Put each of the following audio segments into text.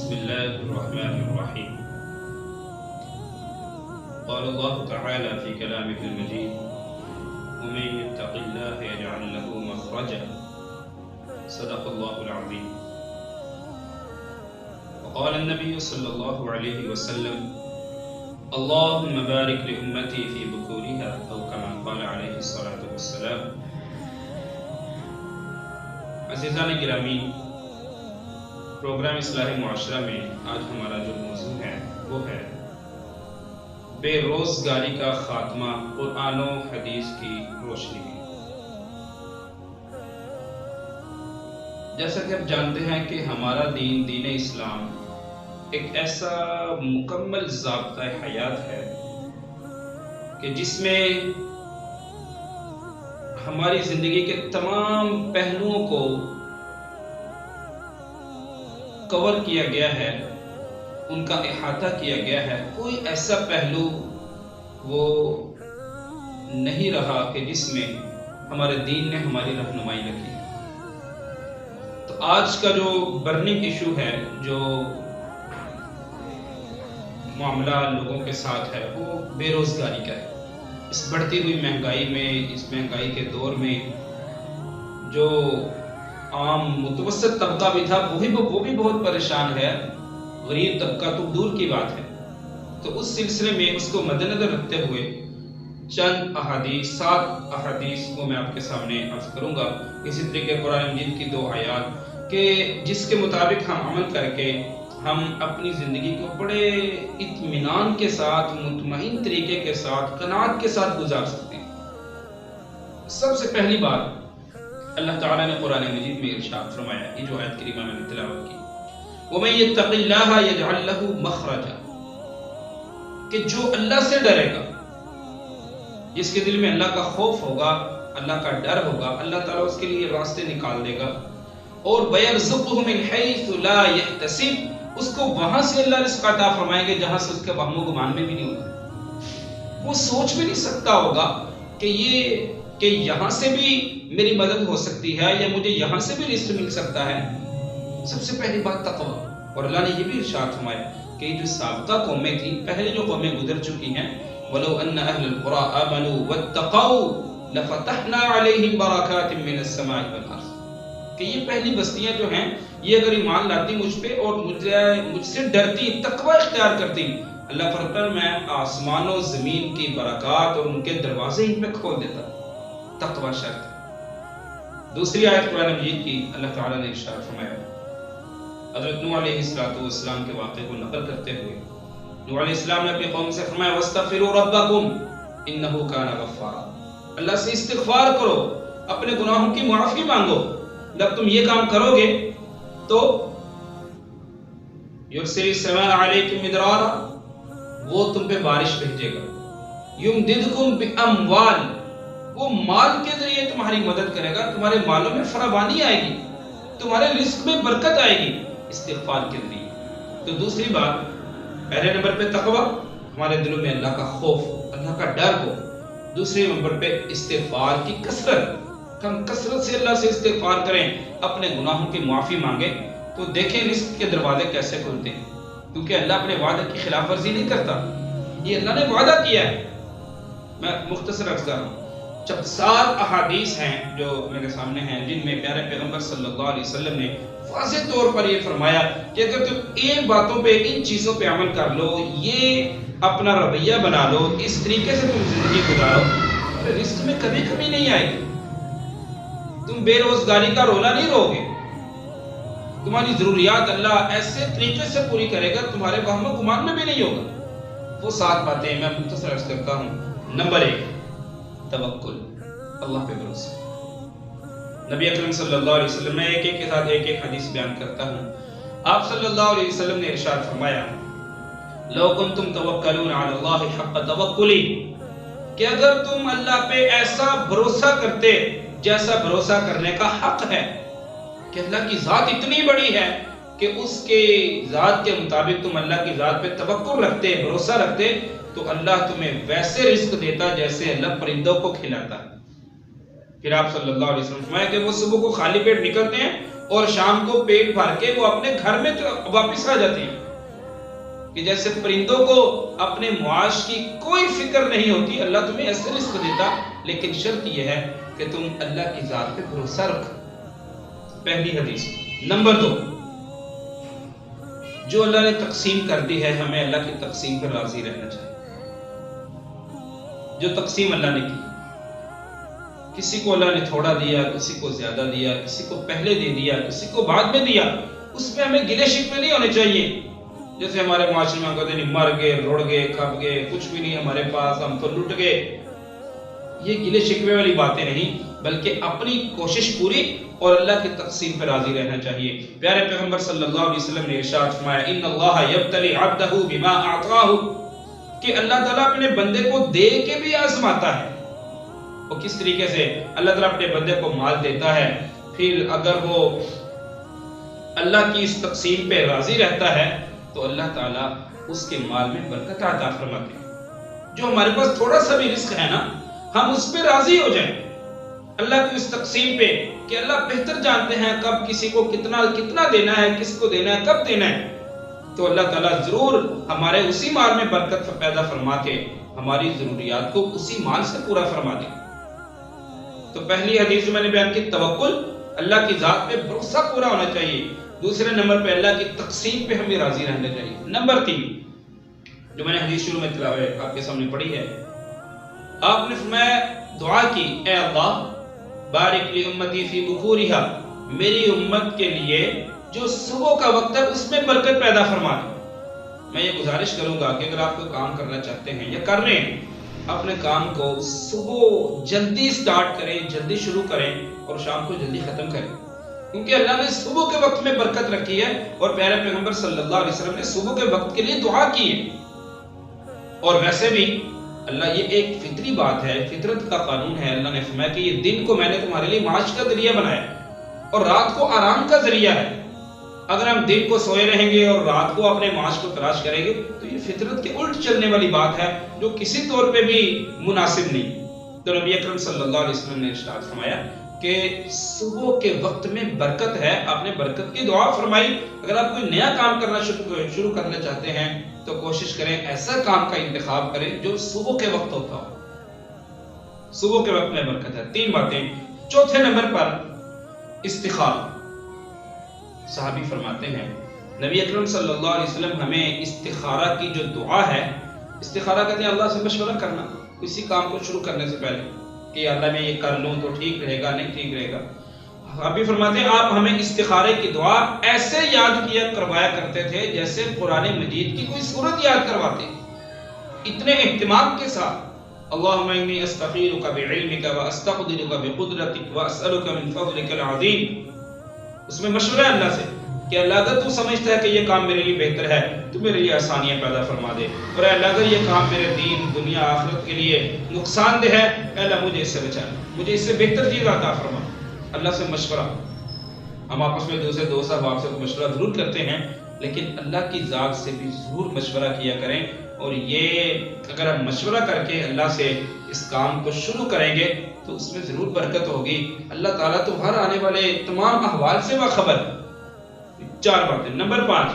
بسم الله الرحمن الرحيم. قال الله تعالى في كلامه المجيد: ومن يتق الله يجعل له مخرجا. صدق الله العظيم. وقال النبي صلى الله عليه وسلم: اللهم بارك لأمتي في بكورها، أو كما قال عليه الصلاة والسلام. عزیزان گرامی، پروگرام اصلاح معاشرہ میں آج ہمارا جو موضوع ہے وہ ہے بے روزگاری کا خاتمہ قرآن و حدیث کی روشنی میں۔ جیسا کہ آپ جانتے ہیں کہ ہمارا دین اسلام ایک ایسا مکمل ضابطہ حیات ہے کہ جس میں ہماری زندگی کے تمام پہلوؤں کو کور کیا گیا ہے، ان کا احاطہ کیا گیا ہے۔ کوئی ایسا پہلو وہ نہیں رہا کہ جس میں ہمارے دین نے ہماری رہنمائی نہ کی۔ تو آج کا جو برننگ ایشو ہے، جو معاملہ لوگوں کے ساتھ ہے، وہ بے روزگاری کا ہے۔ اس بڑھتی ہوئی مہنگائی میں، اس مہنگائی کے دور میں جو عام متوسط طبقہ بھی تھا وہ بھی بہت پریشان ہے، غریب طبقہ تو دور کی بات ہے۔ تو اس سلسلے میں اس کو مد نظر رکھتے ہوئے چند احادیث، 7 احادیث کو میں آپ کے سامنے عرض کروں گا۔ اسی طریقے قرآن مجید کی 2 آیات کہ جس کے مطابق ہم عمل کر کے ہم اپنی زندگی کو بڑے اطمینان کے ساتھ، مطمئن طریقے کے ساتھ، قناعت کے ساتھ گزار سکتے ہیں۔ سب سے پہلی بات اللہ تعالیٰ نے قرآن مجید میں ارشاد فرمایا، یہ جو آیت کریمہ میں نے تلاوت کی، وَمَن يَتَّقِ اللَّهَ يَجْعَل لَّهُ مَخْرَجًا، کہ جو اللہ سے ڈرے گا، جس کے دل میں اللہ کا خوف ہوگا، اللہ کا ڈر ہوگا، اللہ تعالیٰ اس کے لیے راستے نکال دے گا۔ اور وَيَرْزُقْهُ مِنْ حَيْثُ لَا يَحْتَسِبُ، اس کو وہاں سے اللہ رزق عطا فرمائیں گے جہاں سے اس کے وہم و گمان میں بھی نہیں ہوگا۔ وہ سوچ بھی نہیں سکتا ہوگا کہ یہاں سے بھی میری مدد ہو سکتی ہے، یا مجھے یہاں سے بھی رزق مل سکتا ہے۔ سب سے پہلی بات تقوی۔ اور اللہ نے یہ بھی ارشاد فرمایا کہ جو سابقہ قومیں تھیں، پہلے جو قومیں گزر چکی ہیں، وَلَوْ أَنَّ أَهْلَ الْقُرَىٰ آمَنُوا وَاتَّقَوْا لَفَتَحْنَا عَلَيْهِمْ بَرَكَاتٍ مِّنَ السَّمَاءِ وَالْأَرْضِ، کہ یہ پہلی بستیاں جو ہیں، یہ اگر ایمان لاتی مجھ پہ اور مجھ سے ڈرتی، تقوی اختیار کرتی، اللہ فرماتا ہے میں آسمان و زمین کی برکات اور ان کے دروازے ان پہ کھول دیتا۔ تقوی شرط۔ دوسری آیت قرآن مجید کی اللہ تعالیٰ نے ارشاد فرمایا، حضرت نوح علیہ السلام کے واقعے کو نقل کرتے ہوئے، نوح علیہ السلام نے اپنی قوم سے فرمایا وَاسْتَغْفِرُوا رَبَّكُمْ إِنَّهُ كَانَ غَفَّارًا، اللہ سے استغفار کرو، اپنے گناہوں کی معافی مانگو۔ جب تم یہ کام کرو گے تو يُرْسِلِ السَّمَاءَ عَلَيْكُمْ مِدْرَارًا، وہ تم پہ بارش بھیجے گا، يُمْدِدْكُمْ بِأَمْوَالٍ، وہ مال کے ذریعے تمہاری مدد کرے گا، تمہارے مالوں میں فراوانی آئے گی، تمہارے رزق میں برکت آئے گی استغفار کے ذریعے۔ تو دوسری بات، پہلے نمبر پہ تقوی، ہمارے دلوں میں اللہ کا خوف، اللہ کا ڈر ہو۔ دوسرے نمبر پہ استغفار کی کثرت، ہم کثرت سے اللہ سے استغفار کریں، اپنے گناہوں کی معافی مانگیں، تو دیکھیں رزق کے دروازے کیسے کھلتے ہیں، کیونکہ اللہ اپنے وعدے کی خلاف ورزی نہیں کرتا، یہ اللہ نے وعدہ کیا ہے۔ میں مختصر عرض کر رہا ہوں، جب 7 احادیث ہیں جو میرے سامنے ہیں، جن میں پیارے پیغمبر صلی اللہ علیہ وسلم نے واضح طور پر یہ فرمایا کہ اگر تم ان باتوں پہ، ان چیزوں پہ عمل کر لو، یہ اپنا رویہ بنا لو، اس طریقے سے تم زندگی گزارو، رزق میں کبھی کمی نہیں آئے گی، تم بے روزگاری کا رونا نہیں رو گے، تمہاری ضروریات اللہ ایسے طریقے سے پوری کرے گا، تمہارے وہم و گمان میں بھی نہیں ہوگا۔ وہ 7 باتیں میں مختصر عرض کرتا ہوں۔ نمبر 1، توکل، اللہ پہ بھروسہ۔ نبی اکرم صلی اللہ علیہ وسلم، میں ایک کے ساتھ ایک حدیث بیان کرتا ہوں۔ آپ صلی اللہ علیہ وسلم نے ارشاد فرمایا، لو کنتم توکلون علی اللہ حق توکلی، کہ اگر تم اللہ پہ ایسا بھروسہ کرتے جیسا بھروسہ کرنے کا حق ہے، کہ اللہ کی ذات اتنی بڑی ہے کہ اس کے ذات کے مطابق تم اللہ کی ذات پہ توکل رکھتے، بھروسہ رکھتے، تو اللہ تمہیں ویسے رزق دیتا جیسے اللہ پرندوں کو کھلاتا ہے۔ پھر آپ صلی اللہ علیہ وسلم فرمایا کہ وہ صبح کو خالی پیٹ نکلتے ہیں اور شام کو پیٹ بھر کے وہ اپنے گھر میں واپس آ جاتے ہیں، کہ جیسے پرندوں کو اپنے معاش کی کوئی فکر نہیں ہوتی۔ اللہ تمہیں ایسے رزق دیتا، لیکن شرط یہ ہے کہ تم اللہ کی ذات پہ بھروسہ رکھو۔ پہلی حدیث۔ نمبر 2، جو اللہ نے تقسیم کر دی ہے، ہمیں اللہ کی تقسیم پر راضی رہنا چاہیے۔ جو تقسیم اللہ نے کی، کسی کو اللہ نے تھوڑا دیا، کسی کو زیادہ دیا، کسی کو پہلے دے دیا، کسی کو بعد میں دیا، اس میں ہمیں گلے شکوے نہیں ہونے چاہیے۔ جیسے ہمارے معاشرے میں کہتے ہیں مر گئے، روڑ گئے، کھپ گئے، کچھ بھی نہیں ہمارے پاس، ہم تو لٹ گئے۔ یہ گلے شکوے والی باتیں نہیں، بلکہ اپنی کوشش پوری اور اللہ کی تقسیم پر راضی رہنا چاہیے۔ پیارے پیغمبر صلی اللہ علیہ وسلم نے ارشاد فرمایا، ان اللہ یبتلی عبدہ بما اعطاہ، کہ اللہ تعالیٰ اپنے بندے کو دے کے بھی آزماتا ہے۔ وہ کس طریقے سے؟ اللہ تعالیٰ اپنے بندے کو مال دیتا ہے، پھر اگر وہ اللہ کی اس تقسیم پہ راضی رہتا ہے تو اللہ تعالیٰ اس کے مال میں برکت عطا فرماتے ہیں۔ جو ہمارے پاس تھوڑا سا بھی رزق ہے نا، ہم اس پہ راضی ہو جائیں اللہ کی اس تقسیم پہ، کہ اللہ بہتر جانتے ہیں کب کسی کو کتنا دینا ہے، کس کو دینا ہے، کب دینا ہے، تو اللہ تعالیٰ ضرور ہمارے اسی مال میں برکت پیدا فرما کے ہماری ضروریات کو اسی مال سے پورا فرما دے۔ تو پہلی حدیث جو میں نے بیان کی، توکل، اللہ کی ذات پہ بھروسہ پورا ہونا چاہیے۔ دوسرے نمبر پہ اللہ کی تقسیم پہ ہمیں راضی رہنا چاہیے۔ نمبر 3، جو میں نے حدیث شروع میں تلاوت آپ کے سامنے پڑھی ہے، آپ نے فرمایا، دعا کی، اے اللہ بارک لی امتی فی بکورہا، میری امت کے لیے جو صبح کا وقت ہے اس میں برکت پیدا فرما دے۔ میں یہ گزارش کروں گا کہ اگر آپ کوئی کام کرنا چاہتے ہیں یا کر رہے ہیں، اپنے کام کو صبح جلدی سٹارٹ کریں، جلدی شروع کریں اور شام کو جلدی ختم کریں، کیونکہ اللہ نے صبح کے وقت میں برکت رکھی ہے، اور پیارے پیغمبر صلی اللہ علیہ وسلم نے صبح کے وقت کے لیے دعا کی ہے۔ اور ویسے بھی اللہ، یہ ایک فطری بات ہے، فطرت کا قانون ہے۔ اللہ نے فرمایا کہ یہ دن کو میں نے تمہارے لیے معاش کا ذریعہ بنایا اور رات کو آرام کا ذریعہ ہے۔ اگر ہم دن کو سوئے رہیں گے اور رات کو اپنے معاش کو تلاش کریں گے تو یہ فطرت کے الٹ چلنے والی بات ہے، جو کسی طور پہ بھی مناسب نہیں۔ تو نبی اکرم صلی اللہ علیہ وسلم نے ارشاد فرمایا کہ صبح کے وقت میں برکت ہے، آپ نے برکت کی دعا فرمائی۔ اگر آپ کوئی نیا کام کرنا شروع کرنا چاہتے ہیں تو کوشش کریں ایسا کام کا انتخاب کریں جو صبح کے وقت ہوتا ہو، صبح کے وقت میں برکت ہے۔ 3 باتیں۔ چوتھے نمبر پر استخارہ۔ صحابی فرماتے ہیں، نبی اکرم صلی اللہ علیہ وسلم ہمیں استخارہ کی جو دعا ہے، استخارہ کہتے ہیں اللہ سے مشورہ کرنا کسی کام کو شروع کرنے سے پہلے، کہ اللہ میں یہ کر لوں تو ٹھیک رہے گا، نہیں ٹھیک رہے گا۔ صحابی فرماتے ہیں آپ ہمیں استخارے کی دعا ایسے یاد کروایا کرتے تھے جیسے قرآن مجید کی کوئی سورت یاد کرواتے، اتنے اہتمام کے ساتھ۔ اللہم انی استخیرک بعلمک واستقدرک بقدرتک واسألک من فضلک العظیم۔ اس میں مشورہ ہے اللہ سے کہ اللہ اگر تو سمجھتا ہے کہ یہ کام میرے لیے بہتر ہے تو میرے لیے آسانیاں پیدا فرما دے، اور اے اللہ اگر یہ کام میرے دین، دنیا، آخرت کے لیے نقصان دہ ہے، اے اللہ مجھے اس سے بچا، مجھے اس سے بہتر چیز عطا فرما۔ اللہ سے مشورہ۔ ہم آپس میں دوسرے دوست احباب سے مشورہ ضرور کرتے ہیں، لیکن اللہ کی ذات سے بھی ضرور مشورہ کیا کریں، اور یہ اگر ہم مشورہ کر کے اللہ سے اس کام کو شروع کریں گے تو اس میں ضرور برکت ہوگی۔ اللہ تعالیٰ تو ہر آنے والے تمام احوال سے باخبر۔ 4 باتیں۔ نمبر 5،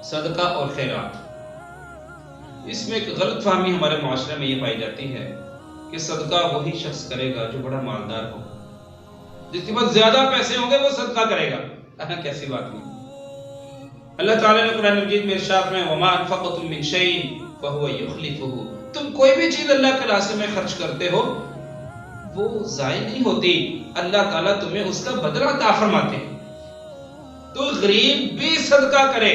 صدقہ اور خیرات۔ اس میں ایک غلط فہمی ہمارے معاشرے میں یہ پائی جاتی ہے کہ صدقہ وہی شخص کرے گا جو بڑا مالدار ہو، جس کے پاس زیادہ پیسے ہوں گے وہ صدقہ کرے گا۔ کیسی بات نہیں۔ اللہ تعالیٰ نے قرآن مجید میں ارشاد میں، وَمَا أَنفَقْتُم مِّن شَيْءٍ فَهُوَ يُخْلِفُهُ، تم کوئی بھی چیز اللہ کے راستے میں خرچ کرتے ہو وہ ضائع نہیں ہوتی، اللہ تعالیٰ تمہیں اس کا بدلہ عطا فرماتے ہیں۔ تو غریب بھی صدقہ کرے،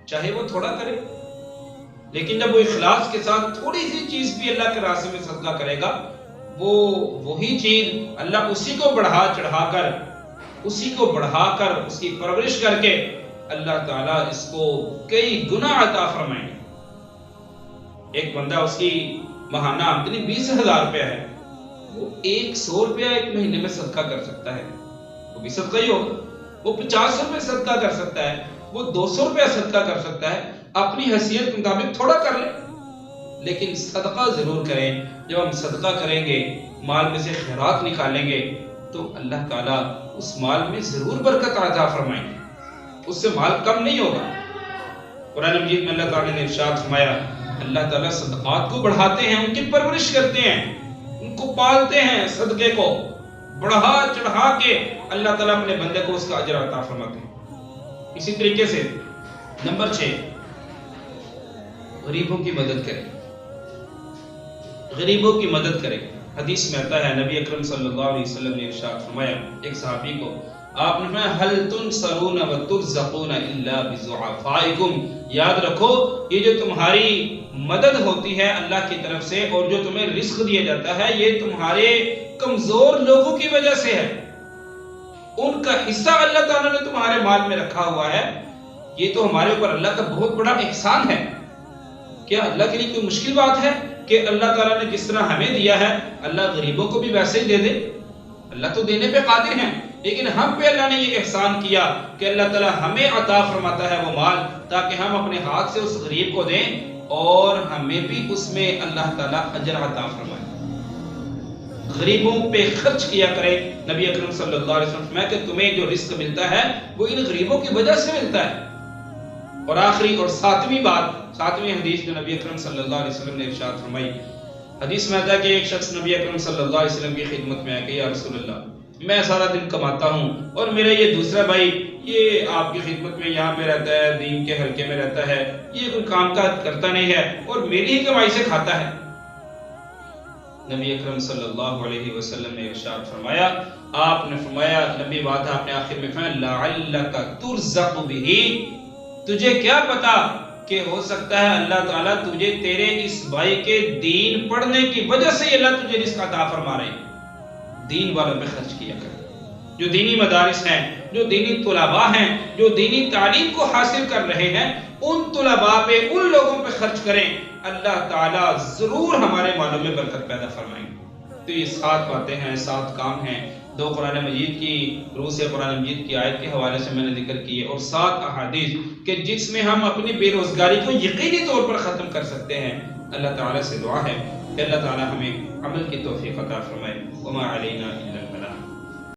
چاہے وہ تھوڑا کرے، لیکن جب وہ اخلاص کے ساتھ تھوڑی سی چیز بھی اللہ کے راستے میں صدقہ کرے گا، وہ وہی چیز اللہ اسی کو بڑھا کر اس کی پرورش کر کے اللہ تعالیٰ اس کو کئی گنا عطا فرمائیں۔ ایک بندہ، اس کی ماہانہ آمدنی 20,000 روپیہ ہے، وہ 100 روپیہ ایک مہینے میں صدقہ کر سکتا ہے، وہ بھی صدقہ ہی ہوگا۔ وہ 50 روپے صدقہ کر سکتا ہے، وہ 200 روپیہ صدقہ کر سکتا ہے، اپنی حیثیت کے مطابق تھوڑا کر لے، لیکن صدقہ ضرور کریں۔ جب ہم صدقہ کریں گے، مال میں سے خیرات نکالیں گے، تو اللہ تعالیٰ اس مال میں ضرور برکت عطا فرمائیں گے، اس سے مال کم نہیں ہوگا۔ قرآن مجید میں اللہ تعالیٰ نے ارشاد فرمایا، اللہ تعالیٰ صدقات کو بڑھاتے ہیں، ان کی پرورش کرتے ہیں، ان کو پالتے ہیں، صدقے کو بڑھا چڑھا کے اللہ تعالیٰ اپنے بندے کو اس کا اجر عطا فرماتے ہیں۔ اسی طریقے سے نمبر 6، غریبوں کی مدد کریں، غریبوں کی مدد کریں۔ حدیث میں آتا ہے نبی اکرم صلی اللہ علیہ وسلم نے ارشاد فرمایا ایک صحابی کو، آپ نے فرمایا هل تنصرون وترزقون الا بضعفائکم، یاد رکھو یہ جو تمہاری مدد ہوتی ہے اللہ کی طرف سے اور جو تمہیں رزق دیا جاتا ہے یہ تمہارے کمزور لوگوں کی وجہ سے ہے، ان کا حصہ اللہ تعالیٰ نے تمہارے مال میں رکھا ہوا ہے، یہ تو ہمارے اوپر اللہ کا بہت بڑا احسان ہے۔ کیا اللہ کے لیے کوئی مشکل بات ہے کہ اللہ تعالیٰ نے جس طرح ہمیں دیا ہے اللہ غریبوں کو بھی ویسے ہی دے دے؟ اللہ تو دینے پہ قادر ہیں، لیکن ہم پہ اللہ نے یہ احسان کیا کہ اللہ تعالیٰ ہمیں عطا فرماتا ہے وہ مال تاکہ ہم اپنے ہاتھ سے اس غریب کو دیں اور ہمیں بھی اس میں اللہ تعالیٰ اجر عطا فرمائے۔ غریبوں پہ خرچ کیا کرے۔ نبی اکرم صلی اللہ علیہ وسلم فرمایا کہ تمہیں جو رزق ملتا ہے وہ ان غریبوں کی وجہ سے ملتا ہے۔ اور آخری اور ساتویں بات، ساتویں حدیث جو نبی اکرم صلی اللہ علیہ وسلم نے ارشاد فرمائی، حدیث میں آتا ہے کہ ایک شخص نبی اکرم صلی اللہ علیہ وسلم کی خدمت میں آیا کہ یا رسول اللہ، میں سارا دن کماتا ہوں اور میرا یہ دوسرا بھائی یہ آپ کی خدمت میں یہاں پہ رہتا ہے، دین کے حلقے میں رہتا ہے، یہ کوئی کام کاج کرتا نہیں ہے اور میری ہی کمائی سے کھاتا ہے۔ نبی اکرم صلی اللہ علیہ وسلم نے ارشاد فرمایا، آپ نے فرمایا، نبی بات آپ نے آخر میں فرمایا لعلک ترزق بہ، تجھے کیا پتا کہ ہو سکتا ہے اللہ تعالیٰ تجھے تیرے اس بھائی کے دین پڑھنے کی وجہ سے اللہ تجھے رزق عطا فرما رہے ہیں۔ دین والوں پہ خرچ کیا کر، جو دینی مدارس ہیں، جو دینی طلباء ہیں، جو دینی تعلیم کو حاصل کر رہے ہیں، ان طلباء پہ، ان لوگوں پہ خرچ کریں، اللہ تعالیٰ ضرور ہمارے مالوں میں برکت پیدا فرمائیں گے۔ تو یہ 7 باتیں ہیں، 7 کام ہیں، 2 قرآن مجید کی روح سے قرآن مجید کی آیت کے حوالے سے میں نے ذکر کیے اور 7 احادیث کہ جس میں ہم اپنی بے روزگاری کو یقینی طور پر ختم کر سکتے ہیں۔ اللہ تعالیٰ سے دعا ہے کہ اللہ تعالیٰ ہمیں عمل کی توفیق عطا فرمائے۔ وما علینا الا